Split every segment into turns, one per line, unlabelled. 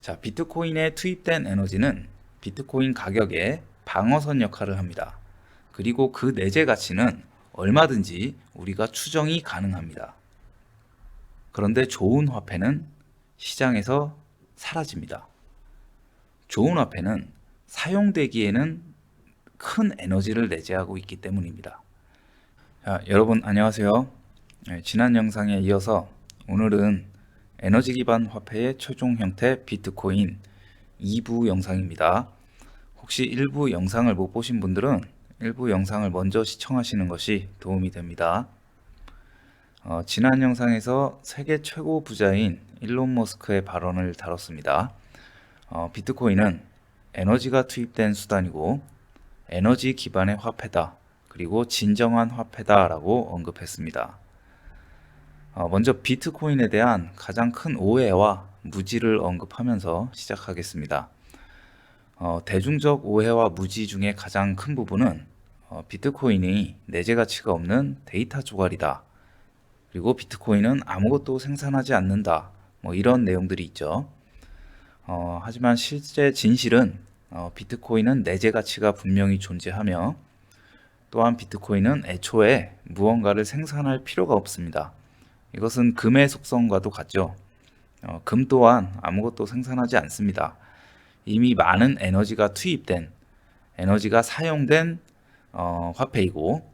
자, 비트코인에 투입된 에너지는 비트코인 가격의 방어선 역할을 합니다. 그리고 그 내재 가치는 얼마든지 우리가 추정이 가능합니다. 그런데 좋은 화폐는 시장에서 사라집니다. 좋은 화폐는 사용되기에는 큰 에너지를 내재하고 있기 때문입니다. 자, 여러분 안녕하세요. 지난 영상에 이어서 오늘은 에너지 기반 화폐의 최종 형태 비트코인 2부 영상입니다. 혹시 1부 영상을 못 보신 분들은 1부 영상을 먼저 시청하시는 것이 도움이 됩니다. 지난 영상에서 세계 최고 부자인 일론 머스크의 발언을 다뤘습니다. 비트코인은 에너지가 투입된 수단이고 에너지 기반의 화폐다. 그리고 진정한 화폐다 라고 언급했습니다. 먼저 비트코인에 대한 가장 큰 오해와 무지를 언급하면서 시작하겠습니다. 대중적 오해와 무지 중에 가장 큰 부분은 비트코인이 내재 가치가 없는 데이터 조각이다. 그리고 비트코인은 아무것도 생산하지 않는다. 이런 내용들이 있죠. 하지만 실제 진실은 비트코인은 내재 가치가 분명히 존재하며 또한 비트코인은 애초에 무언가를 생산할 필요가 없습니다. 이것은 금의 속성과도 같죠. 금 또한 아무것도 생산하지 않습니다. 이미 많은 에너지가 투입된, 에너지가 사용된 화폐이고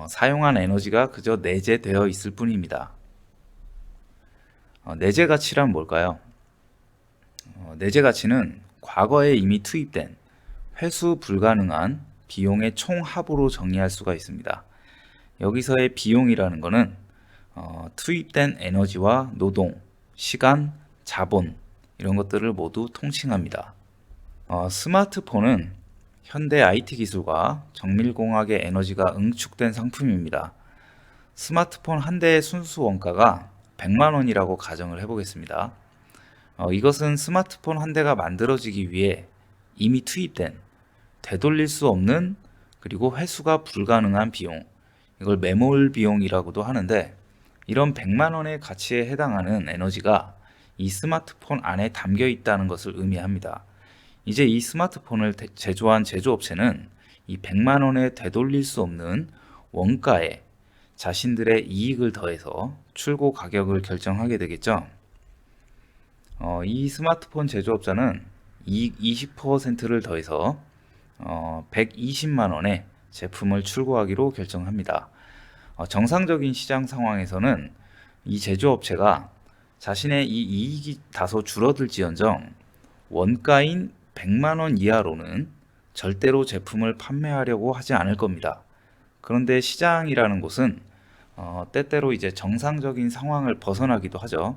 사용한 에너지가 그저 내재되어 있을 뿐입니다. 내재 가치란 뭘까요? 내재 가치는 과거에 이미 투입된 회수 불가능한 비용의 총합으로 정의할 수가 있습니다. 여기서의 비용이라는 것은 투입된 에너지와 노동, 시간, 자본 이런 것들을 모두 통칭합니다. 스마트폰은 현대 IT 기술과 정밀공학의 에너지가 응축된 상품입니다. 스마트폰 한 대의 순수 원가가 100만 원이라고 가정을 해보겠습니다. 이것은 스마트폰 한 대가 만들어지기 위해 이미 투입된 되돌릴 수 없는 그리고 회수가 불가능한 비용, 이걸 매몰 비용이라고도 하는데 이런 100만 원의 가치에 해당하는 에너지가 이 스마트폰 안에 담겨 있다는 것을 의미합니다. 이제 이 스마트폰을 제조한 제조업체는 이 100만 원에 되돌릴 수 없는 원가에 자신들의 이익을 더해서 출고 가격을 결정하게 되겠죠. 이 스마트폰 제조업자는 이익 20%를 더해서 120만 원에 제품을 출고하기로 결정합니다. 정상적인 시장 상황에서는 이 제조업체가 자신의 이 이익이 다소 줄어들지언정 원가인 100만 원 이하로는 절대로 제품을 판매하려고 하지 않을 겁니다. 그런데 시장이라는 곳은 때때로 이제 정상적인 상황을 벗어나기도 하죠.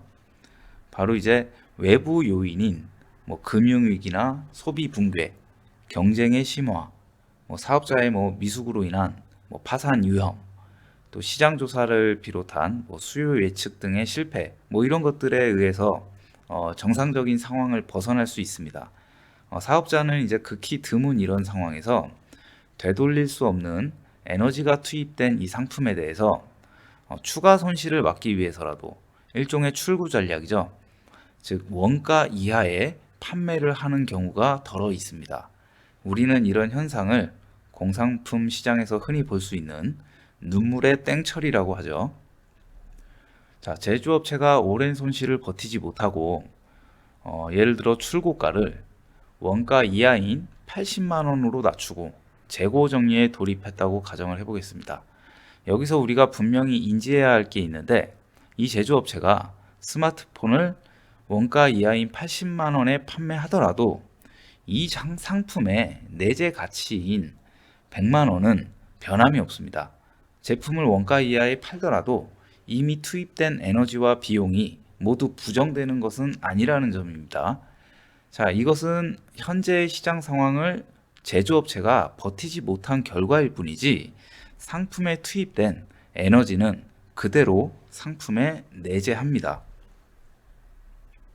바로 이제 외부 요인인 금융위기나 소비 붕괴, 경쟁의 심화, 사업자의 미숙으로 인한 파산 위험, 또 시장 조사를 비롯한 수요 예측 등의 실패, 이런 것들에 의해서 정상적인 상황을 벗어날 수 있습니다. 사업자는 이제 극히 드문 이런 상황에서 되돌릴 수 없는 에너지가 투입된 이 상품에 대해서 추가 손실을 막기 위해서라도 일종의 출구 전략이죠. 즉 원가 이하의 판매를 하는 경우가 더러 있습니다. 우리는 이런 현상을 공산품 시장에서 흔히 볼 수 있는 눈물의 땡처리라고 하죠. 자, 제조업체가 오랜 손실을 버티지 못하고 예를 들어 출고가를 원가 이하인 80만 원으로 낮추고 재고 정리에 돌입했다고 가정을 해보겠습니다. 여기서 우리가 분명히 인지해야 할 게 있는데 이 제조업체가 스마트폰을 원가 이하인 80만 원에 판매하더라도 이 상품의 내재 가치인 100만 원은 변함이 없습니다. 제품을 원가 이하에 팔더라도 이미 투입된 에너지와 비용이 모두 부정되는 것은 아니라는 점입니다. 자, 이것은 현재의 시장 상황을 제조업체가 버티지 못한 결과일 뿐이지 상품에 투입된 에너지는 그대로 상품에 내재합니다.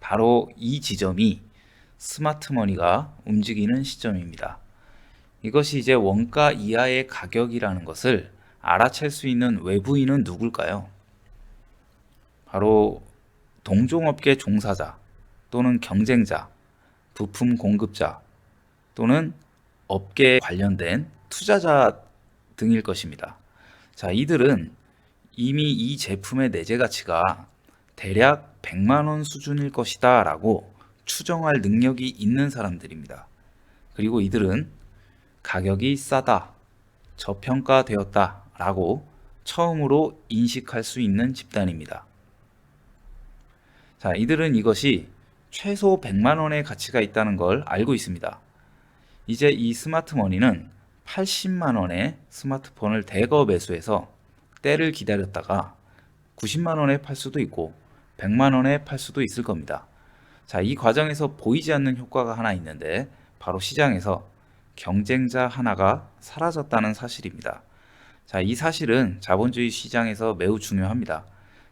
바로 이 지점이 스마트머니가 움직이는 시점입니다. 이것이 이제 원가 이하의 가격이라는 것을 알아챌 수 있는 외부인은 누굴까요? 바로 동종업계 종사자 또는 경쟁자, 부품 공급자 또는 업계에 관련된 투자자 등일 것입니다. 자, 이들은 이미 이 제품의 내재 가치가 대략 100만 원 수준일 것이다 라고 추정할 능력이 있는 사람들입니다. 그리고 이들은 가격이 싸다, 저평가되었다 라고 처음으로 인식할 수 있는 집단입니다. 자, 이들은 이것이 최소 100만 원의 가치가 있다는 걸 알고 있습니다. 이제 이 스마트머니는 80만 원의 스마트폰을 대거 매수해서 때를 기다렸다가 90만 원에 팔 수도 있고 100만 원에 팔 수도 있을 겁니다. 자, 이 과정에서 보이지 않는 효과가 하나 있는데 바로 시장에서 경쟁자 하나가 사라졌다는 사실입니다. 자, 이 사실은 자본주의 시장에서 매우 중요합니다.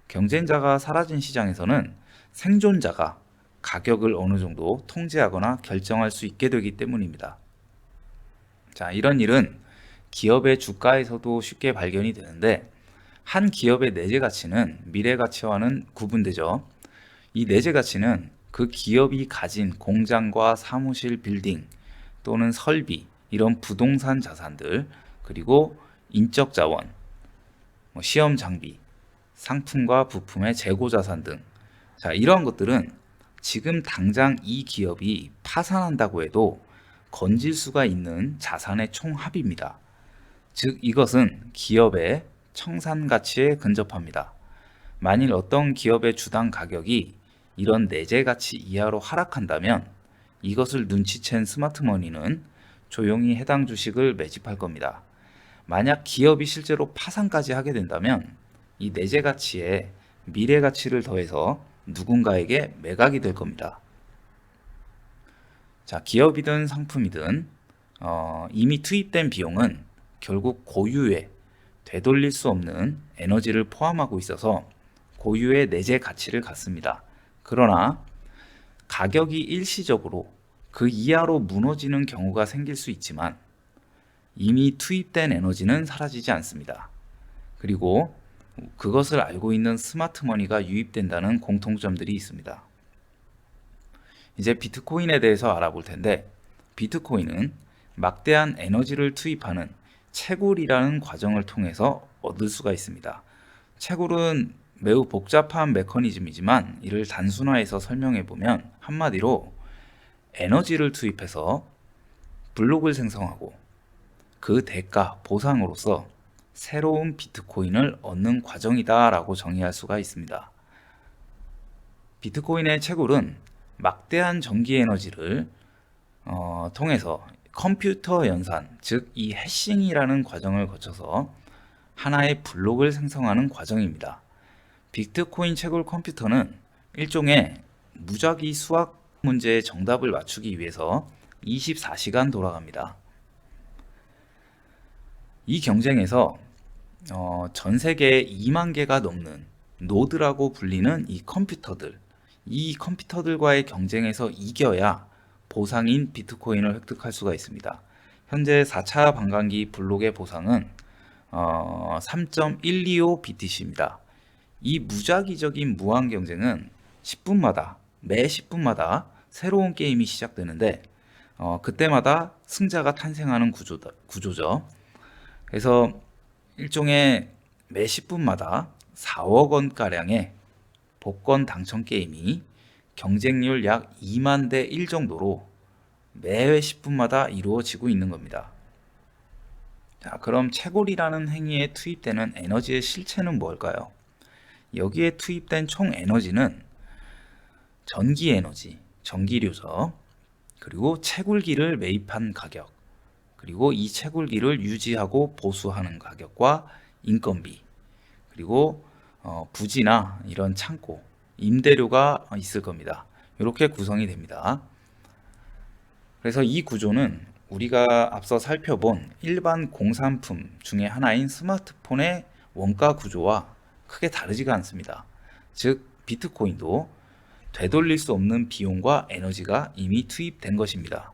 경쟁자가 사라진 시장에서는 생존자가 가격을 어느 정도 통제하거나 결정할 수 있게 되기 때문입니다. 자, 이런 일은 기업의 주가에서도 쉽게 발견이 되는데 한 기업의 내재 가치는 미래 가치와는 구분되죠. 이 내재 가치는 그 기업이 가진 공장과 사무실 빌딩 또는 설비, 이런 부동산 자산들, 그리고 인적 자원, 시험 장비, 상품과 부품의 재고 자산 등, 자, 이러한 것들은 지금 당장 이 기업이 파산한다고 해도 건질 수가 있는 자산의 총합입니다. 즉, 이것은 기업의 청산 가치에 근접합니다. 만일 어떤 기업의 주당 가격이 이런 내재 가치 이하로 하락한다면 이것을 눈치챈 스마트머니는 조용히 해당 주식을 매집할 겁니다. 만약 기업이 실제로 파산까지 하게 된다면 이 내재 가치에 미래 가치를 더해서 누군가에게 매각이 될 겁니다. 자, 기업이든 상품이든 이미 투입된 비용은 결국 고유의 되돌릴 수 없는 에너지를 포함하고 있어서 고유의 내재 가치를 갖습니다. 그러나 가격이 일시적으로 그 이하로 무너지는 경우가 생길 수 있지만 이미 투입된 에너지는 사라지지 않습니다. 그리고 그것을 알고 있는 스마트머니가 유입된다는 공통점들이 있습니다. 이제 비트코인에 대해서 알아볼 텐데, 비트코인은 막대한 에너지를 투입하는 채굴이라는 과정을 통해서 얻을 수가 있습니다. 채굴은 매우 복잡한 메커니즘이지만 이를 단순화해서 설명해 보면 한마디로 에너지를 투입해서 블록을 생성하고 그 대가, 보상으로서 새로운 비트코인을 얻는 과정이다 라고 정의할 수가 있습니다. 비트코인의 채굴은 막대한 전기 에너지를 통해서 컴퓨터 연산, 즉 이 해싱이라는 과정을 거쳐서 하나의 블록을 생성하는 과정입니다. 비트코인 채굴 컴퓨터는 일종의 무작위 수학 문제의 정답을 맞추기 위해서 24시간 돌아갑니다. 이 경쟁에서 전 세계에 2만 개가 넘는 노드라고 불리는 이 컴퓨터들과의 경쟁에서 이겨야 보상인 비트코인을 획득할 수가 있습니다. 현재 4차 반감기 블록의 보상은 3.125 BTC입니다. 이 무작위적인 무한 경쟁은 매 10분마다 새로운 게임이 시작되는데 그때마다 승자가 탄생하는 구조죠. 그래서 일종의 매 10분마다 4억 원가량의 복권 당첨 게임이 경쟁률 약 2만 대 1 정도로 매 10분마다 이루어지고 있는 겁니다. 자, 그럼 채굴이라는 행위에 투입되는 에너지의 실체는 뭘까요? 여기에 투입된 총 에너지는 전기 에너지, 전기료죠. 그리고 채굴기를 매입한 가격, 그리고 이 채굴기를 유지하고 보수하는 가격과 인건비, 그리고 부지나 이런 창고, 임대료가 있을 겁니다. 이렇게 구성이 됩니다. 그래서 이 구조는 우리가 앞서 살펴본 일반 공산품 중에 하나인 스마트폰의 원가 구조와 크게 다르지가 않습니다. 즉, 비트코인도 되돌릴 수 없는 비용과 에너지가 이미 투입된 것입니다.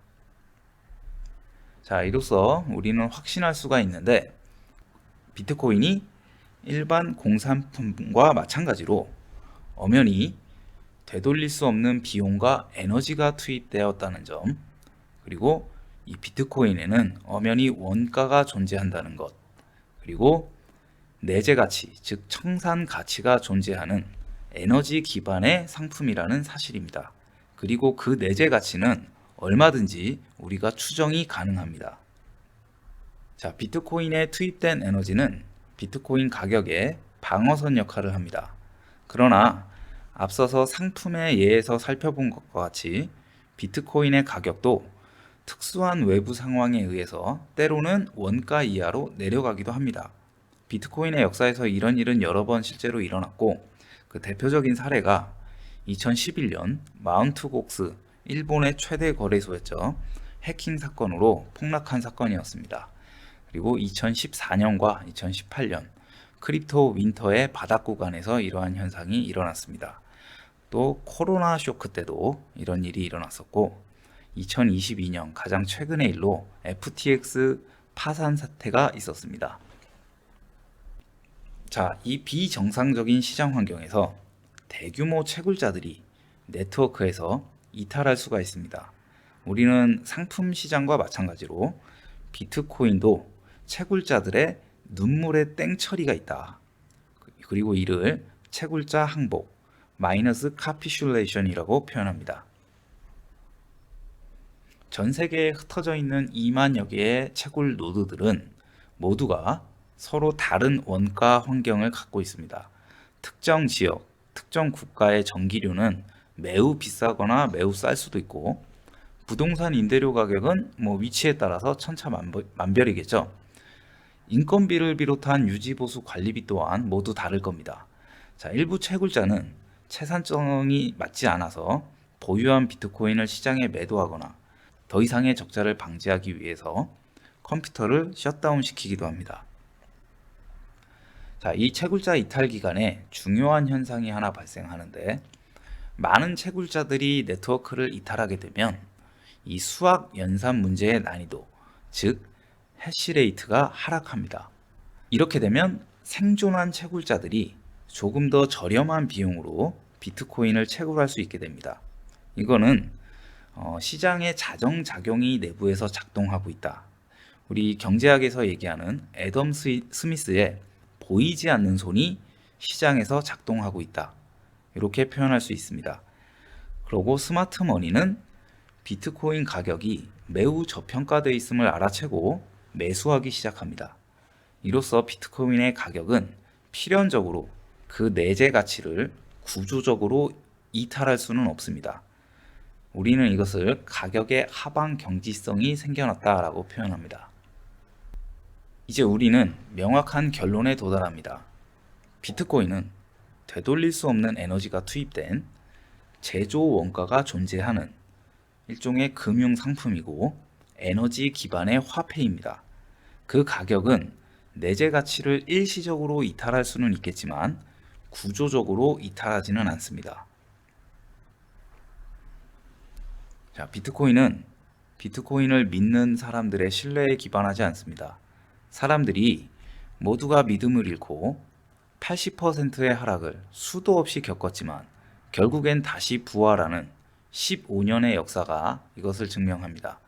자, 이로써 우리는 확신할 수가 있는데 비트코인이 일반 공산품과 마찬가지로 엄연히 되돌릴 수 없는 비용과 에너지가 투입되었다는 점, 그리고 이 비트코인에는 엄연히 원가가 존재한다는 것, 그리고 내재 가치, 즉 청산 가치가 존재하는 에너지 기반의 상품이라는 사실입니다. 그리고 그 내재 가치는 얼마든지 우리가 추정이 가능합니다. 자, 비트코인에 투입된 에너지는 비트코인 가격의 방어선 역할을 합니다. 그러나 앞서서 상품의 예에서 살펴본 것과 같이 비트코인의 가격도 특수한 외부 상황에 의해서 때로는 원가 이하로 내려가기도 합니다. 비트코인의 역사에서 이런 일은 여러 번 실제로 일어났고, 그 대표적인 사례가 2011년 마운트 곡스, 일본의 최대 거래소였죠. 해킹 사건으로 폭락한 사건이었습니다. 그리고 2014년과 2018년 크립토 윈터의 바닥 구간에서 이러한 현상이 일어났습니다. 또 코로나 쇼크 때도 이런 일이 일어났었고, 2022년 가장 최근의 일로 FTX 파산 사태가 있었습니다. 자, 이 비정상적인 시장 환경에서 대규모 채굴자들이 네트워크에서 이탈할 수가 있습니다. 우리는 상품 시장과 마찬가지로 비트코인도 채굴자들의 눈물의 땡처리가 있다. 그리고 이를 채굴자 항복, 마이너스 카피슐레이션이라고 표현합니다. 전 세계에 흩어져 있는 2만여 개의 채굴 노드들은 모두가 서로 다른 원가 환경을 갖고 있습니다. 특정 지역, 특정 국가의 전기료는 매우 비싸거나 매우 쌀 수도 있고, 부동산 임대료 가격은 위치에 따라서 천차만별이겠죠. 인건비를 비롯한 유지보수 관리비 또한 모두 다를 겁니다. 자, 일부 채굴자는 채산성이 맞지 않아서 보유한 비트코인을 시장에 매도하거나 더 이상의 적자를 방지하기 위해서 컴퓨터를 셧다운 시키기도 합니다. 자, 이 채굴자 이탈 기간에 중요한 현상이 하나 발생하는데, 많은 채굴자들이 네트워크를 이탈하게 되면 이 수학 연산 문제의 난이도, 즉 해시레이트가 하락합니다. 이렇게 되면 생존한 채굴자들이 조금 더 저렴한 비용으로 비트코인을 채굴할 수 있게 됩니다. 이거는 시장의 자정작용이 내부에서 작동하고 있다. 우리 경제학에서 얘기하는 애덤 스미스의 보이지 않는 손이 시장에서 작동하고 있다. 이렇게 표현할 수 있습니다. 그리고 스마트 머니는 비트코인 가격이 매우 저평가되어 있음을 알아채고 매수하기 시작합니다. 이로써 비트코인의 가격은 필연적으로 그 내재 가치를 구조적으로 이탈할 수는 없습니다. 우리는 이것을 가격의 하방 경지성이 생겨났다라고 표현합니다. 이제 우리는 명확한 결론에 도달합니다. 비트코인은 되돌릴 수 없는 에너지가 투입된 제조 원가가 존재하는 일종의 금융 상품이고 에너지 기반의 화폐입니다. 그 가격은 내재 가치를 일시적으로 이탈할 수는 있겠지만 구조적으로 이탈하지는 않습니다. 자, 비트코인을 믿는 사람들의 신뢰에 기반하지 않습니다. 사람들이 모두가 믿음을 잃고 80%의 하락을 수도 없이 겪었지만 결국엔 다시 부활하는 15년의 역사가 이것을 증명합니다.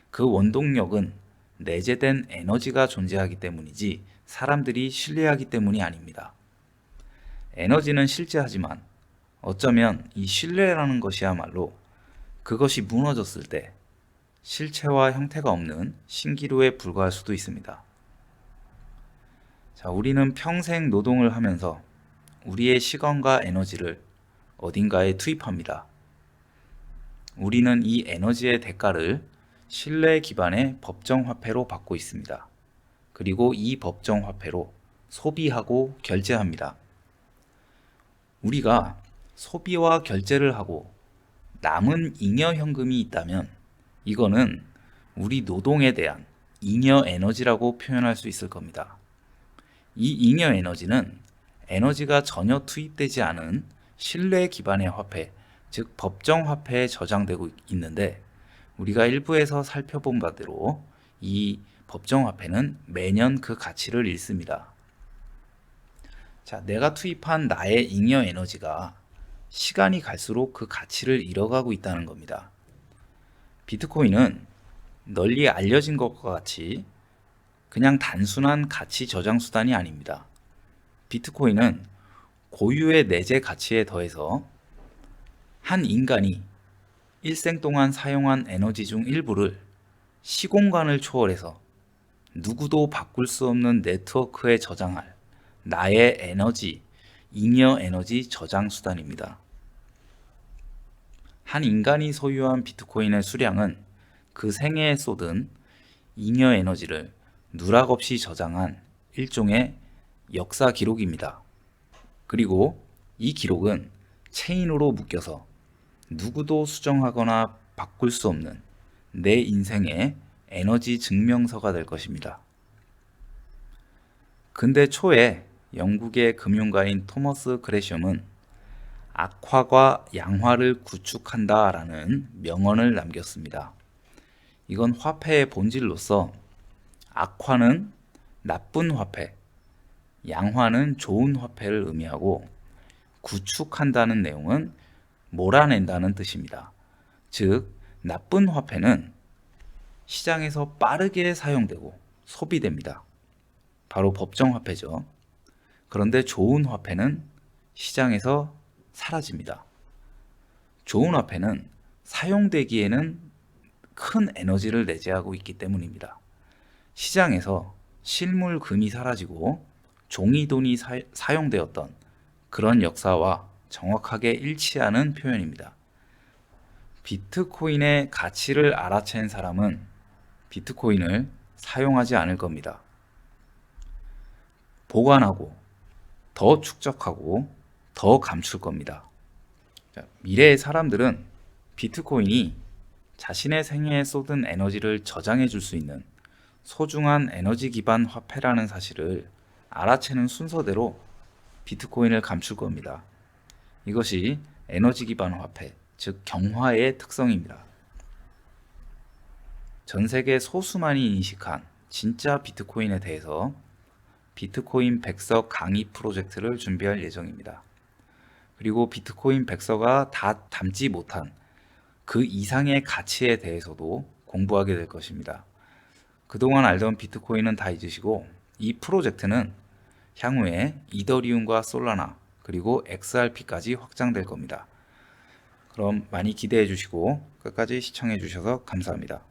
그 원동력은 내재된 에너지가 존재하기 때문이지 사람들이 신뢰하기 때문이 아닙니다. 에너지는 실제하지만 어쩌면 이 신뢰라는 것이야말로 그것이 무너졌을 때 실체와 형태가 없는 신기루에 불과할 수도 있습니다. 자, 우리는 평생 노동을 하면서 우리의 시간과 에너지를 어딘가에 투입합니다. 우리는 이 에너지의 대가를 신뢰 기반의 법정화폐로 받고 있습니다. 그리고 이 법정화폐로 소비하고 결제합니다. 우리가 소비와 결제를 하고 남은 잉여현금이 있다면 이거는 우리 노동에 대한 잉여 에너지라고 표현할 수 있을 겁니다. 이 잉여 에너지는 에너지가 전혀 투입되지 않은 신뢰 기반의 화폐, 즉 법정화폐에 저장되고 있는데, 우리가 일부에서 살펴본 바대로 이 법정화폐는 매년 그 가치를 잃습니다. 자, 내가 투입한 나의 잉여 에너지가 시간이 갈수록 그 가치를 잃어가고 있다는 겁니다. 비트코인은 널리 알려진 것과 같이 그냥 단순한 가치 저장 수단이 아닙니다. 비트코인은 고유의 내재 가치에 더해서 한 인간이 일생 동안 사용한 에너지 중 일부를 시공간을 초월해서 누구도 바꿀 수 없는 네트워크에 저장할 나의 에너지, 잉여 에너지 저장 수단입니다. 한 인간이 소유한 비트코인의 수량은 그 생애에 쏟은 잉여 에너지를 누락 없이 저장한 일종의 역사 기록입니다. 그리고 이 기록은 체인으로 묶여서 누구도 수정하거나 바꿀 수 없는 내 인생의 에너지 증명서가 될 것입니다. 근대 초에 영국의 금융가인 토머스 그래셴은 악화가 양화를 구축한다라는 명언을 남겼습니다. 이건 화폐의 본질로서 악화는 나쁜 화폐, 양화는 좋은 화폐를 의미하고 구축한다는 내용은 몰아낸다는 뜻입니다. 즉, 나쁜 화폐는 시장에서 빠르게 사용되고 소비됩니다. 바로 법정화폐죠. 그런데 좋은 화폐는 시장에서 사라집니다. 좋은 화폐는 사용되기에는 큰 에너지를 내재하고 있기 때문입니다. 시장에서 실물금이 사라지고 종이돈이 사용되었던 그런 역사와 정확하게 일치하는 표현입니다. 비트코인의 가치를 알아챈 사람은 비트코인을 사용하지 않을 겁니다. 보관하고 더 축적하고 더 감출 겁니다. 미래의 사람들은 비트코인이 자신의 생애에 쏟은 에너지를 저장해 줄 수 있는 소중한 에너지 기반 화폐라는 사실을 알아채는 순서대로 비트코인을 감출 겁니다. 이것이 에너지 기반 화폐, 즉 경화의 특성입니다. 전 세계 소수만이 인식한 진짜 비트코인에 대해서 비트코인 백서 강의 프로젝트를 준비할 예정입니다. 그리고 비트코인 백서가 다 담지 못한 그 이상의 가치에 대해서도 공부하게 될 것입니다. 그동안 알던 비트코인은 다 잊으시고 이 프로젝트는 향후에 이더리움과 솔라나 그리고 XRP까지 확장될 겁니다. 그럼 많이 기대해 주시고 끝까지 시청해 주셔서 감사합니다.